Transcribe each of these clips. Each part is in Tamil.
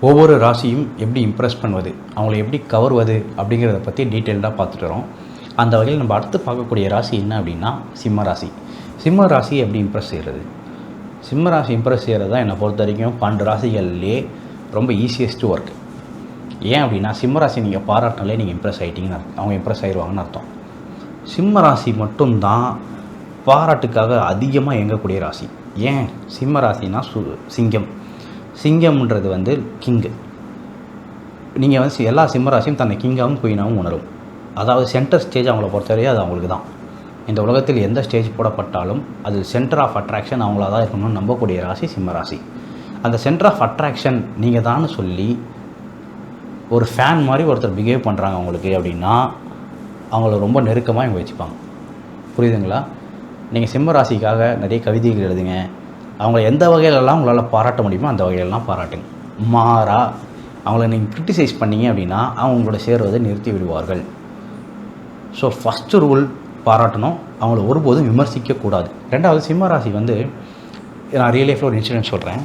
ஒவ்வொரு ராசியும் எப்படி இம்ப்ரெஸ் பண்ணுவது, அவங்கள எப்படி கவர்வது அப்படிங்கிறத பற்றி டீட்டெயில்டாக பார்த்துட்டு வரோம். அந்த வகையில் நம்ம அடுத்து பார்க்கக்கூடிய ராசி என்ன அப்படின்னா சிம்ம ராசி. சிம்ம ராசி எப்படி இம்ப்ரெஸ் செய்கிறது? சிம்ம ராசி இம்ப்ரெஸ் செய்கிறது தான் என்னை பொறுத்த வரைக்கும் 12 ராசிகள்லேயே ரொம்ப ஈஸியஸ்ட்டு ஒர்க். ஏன் அப்படின்னா சிம்ம ராசி நீங்கள் பாராட்டினாலே நீங்கள் இம்ப்ரெஸ் ஆகிட்டீங்கன்னு அர்த்தம், அவங்க இம்ப்ரெஸ் ஆகிடுவாங்கன்னு அர்த்தம். சிம்ம ராசி மட்டும்தான் பாராட்டுக்காக அதிகமாக இயங்கக்கூடிய ராசி. ஏன்? சிம்ம ராசினா சிங்கம். சிங்கம்ன்றது வந்து கிங்கு. நீங்கள் வந்து எல்லா சிம்ம ராசியும் தன்னை கிங்காகவும் குயினாகவும் உணரும். அதாவது சென்டர் ஸ்டேஜ் அவங்கள பொறுத்தவரையும் அது அவங்களுக்கு தான். இந்த உலகத்தில் எந்த ஸ்டேஜ் போடப்பட்டாலும் அது சென்டர் ஆஃப் அட்ராக்ஷன் அவங்கள தான் இருக்கணும்னு நம்பக்கூடிய ராசி சிம்ம ராசி. அந்த சென்டர் ஆஃப் அட்ராக்ஷன் நீங்கள் தான் சொல்லி ஒரு ஃபேன் மாதிரி ஒருத்தர் பிஹேவ் பண்ணுறாங்க அவங்களுக்கு அப்படின்னா அவங்கள ரொம்ப நெருக்கமாக இவங்க வச்சுப்பாங்க. புரியுதுங்களா? நீங்கள் சிம்ம ராசிக்காக நிறைய கவிதைகள் எழுதுங்க, அவங்கள எந்த வகையிலெல்லாம் உங்களால் பாராட்ட முடியுமோ அந்த வகையிலெல்லாம் பாராட்டுங்க. மாறா அவங்கள நீங்கள் கிரிட்டிசைஸ் பண்ணீங்க அப்படின்னா அவங்க உங்களோட சேருவதை நிறுத்தி விடுவார்கள். ஸோ ஃபஸ்ட்டு ரூல் பாராட்டணும், அவங்கள ஒருபோதும் விமர்சிக்கக்கூடாது. ரெண்டாவது சிம்ம ராசி வந்து நான் ரியல் லைஃப்பில் ஒரு இன்சிடென்ட் சொல்கிறேன்.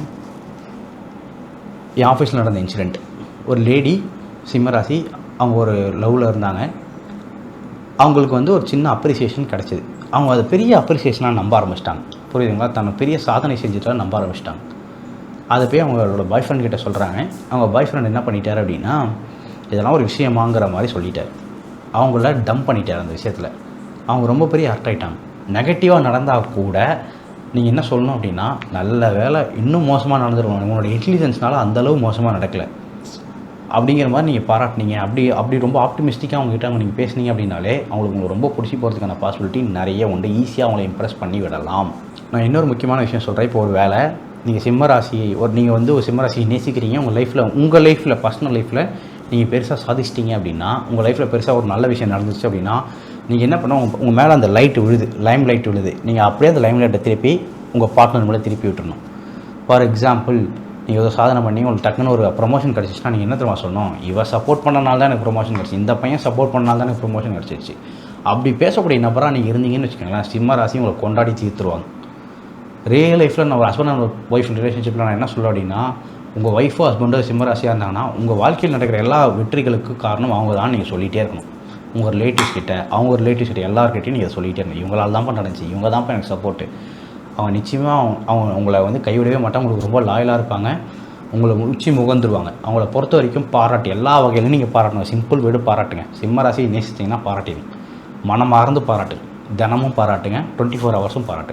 என் ஆஃபீஸில் நடந்த இன்சிடெண்ட். ஒரு லேடி சிம்ம ராசி, அவங்க ஒரு லவ்வில் இருந்தாங்க. அவங்களுக்கு வந்து ஒரு சின்ன அப்ரிசியேஷன் கிடச்சிது. அவங்க அது பெரிய அப்ரிசியேஷனாக நம்ப ஆரம்பிச்சிட்டாங்க. புரியுதுங்களா? தன்னை பெரிய சாதனை செஞ்சுட்டா நம்ப ஆரம்பிச்சிட்டாங்க. அதை போய் அவங்களோட பாய் ஃப்ரெண்ட் கிட்ட சொல்கிறாங்க. அவங்க பாய் ஃப்ரெண்ட் என்ன பண்ணிட்டார் அப்படின்னா இதெல்லாம் ஒரு விஷயமாங்கிற மாதிரி சொல்லிட்டார். அவங்கள டம்ப் பண்ணிட்டார் அந்த விஷயத்தில். அவங்க ரொம்ப பெரிய ஹர்ட் ஆகிட்டாங்க. நெகட்டிவாக நடந்தால் கூட நீங்கள் என்ன சொல்லணும் அப்படின்னா நல்ல வேலை இன்னும் மோசமாக நடந்துருவாங்க, உங்களோட இன்டெலிஜென்ஸ்னால அந்தளவு மோசமாக நடக்கலை அப்படிங்கிற மாதிரி நீங்கள் பாராட்டினீங்க. அப்படி ரொம்ப ஆப்டிமிஸ்டிக்காக அவங்ககிட்ட நீங்கள் பேசுனீங்க அப்படின்னாலே உங்களுக்கு ரொம்ப பிடிச்சி போகிறதுக்கான பாசிபிலிட்டி நிறைய உண்டு. ஈஸியாக அவங்கள இம்ப்ரெஸ் பண்ணி விடலாம். நான் இன்னொரு முக்கியமான விஷயம் சொல்கிறேன். இப்போ ஒரு வேலை நீங்கள் சிம்ம ராசியை நீங்கள் வந்து ஒரு சிம்ம ராசியை நேசிக்கிறீங்க, உங்கள் லைஃப்பில் பர்சனல் லைஃப்பில் நீங்கள் பெருசாக சாதிச்சிட்டிங்க அப்படின்னா, உங்கள் லைஃப்பில் பெருசாக ஒரு நல்ல விஷயம் நடந்துச்சு அப்படின்னா நீங்கள் என்ன பண்ண உங்கள் மேலே அந்த லைட் விழுது, லைம் லைட் விழுது, நீங்கள் அப்படியே அந்த லைம் லைட்டை திருப்பி உங்கள் பார்ட்னர் மேலே திருப்பி விட்டுறணும். ஃபார் எக்ஸாம்பிள், நீங்கள் ஏதோ சாதனை பண்ணி உங்களுக்கு டக்குன்னு ஒரு ப்ரொமோஷன் கிடச்சிச்சுன்னா நீங்கள் என்ன தெரியுமா சொல்லணும்? இவ சப்போர்ட் பண்ணனால தான் எனக்கு ப்ரொமோஷன் கிடச்சி, இந்த பையன் சப்போர்ட் பண்ணனால தான் எனக்கு ப்ரொமோஷன் கிடச்சிருச்சு. அப்படி பேசக்கூடிய நபராக நீங்கள் இருந்தீங்கன்னு வச்சுக்கோங்களேன், சிம்ம ராசி உங்களை கொண்டாடி தீர்த்துருவாங்க. ரியல் லைஃப்பில் நான் ஒரு ஹஸ்பண்ட் அண்ட் ஒய்ஃப் ரிலேஷன்ஷிப்பில் நான் என்ன சொல்லுவேன் அப்படின்னா, உங்கள் ஒய்ஃபோ ஹஸ்பண்டோ சிம்ம ராசியாக இருந்தாங்கன்னா உங்கள் வாழ்க்கையில் நடக்கிற எல்லா வெற்றிகளுக்கு காரணம் அவங்க தான் நீங்கள் சொல்லிகிட்டே இருக்கணும். உங்கள் ரிலேட்டிவ்ஸ் கிட்ட, அவங்க ரிலேட்டிவ்ஸ் கிட்ட எல்லாருக்கிட்டையும் நீங்கள் சொல்லிகிட்டே இருக்கணும். இவங்களால் தான் நடந்துச்சு, இவங்க தான் எனக்கு சப்போர்ட்டு. அவங்க நிச்சயமாக அவங்க உங்களை வந்து கைவிடவே மாட்டாங்க. உங்களுக்கு ரொம்ப லாயலாக இருப்பாங்க, உங்களை உச்சி முகந்துருவாங்க. அவங்கள பொறுத்த வரைக்கும் பாராட்டு எல்லா வகையிலும் நீங்கள் பாராட்டணும். சிம்பிள் வீடு பாராட்டுங்க. சிம்ம ராசியை நேசிச்சிங்கன்னா பாராட்டிடுங்க. மனமார்ந்து பாராட்டுங்க. தினமும் பாராட்டுங்க. 24 ஹவர்ஸும் பாராட்டுங்க.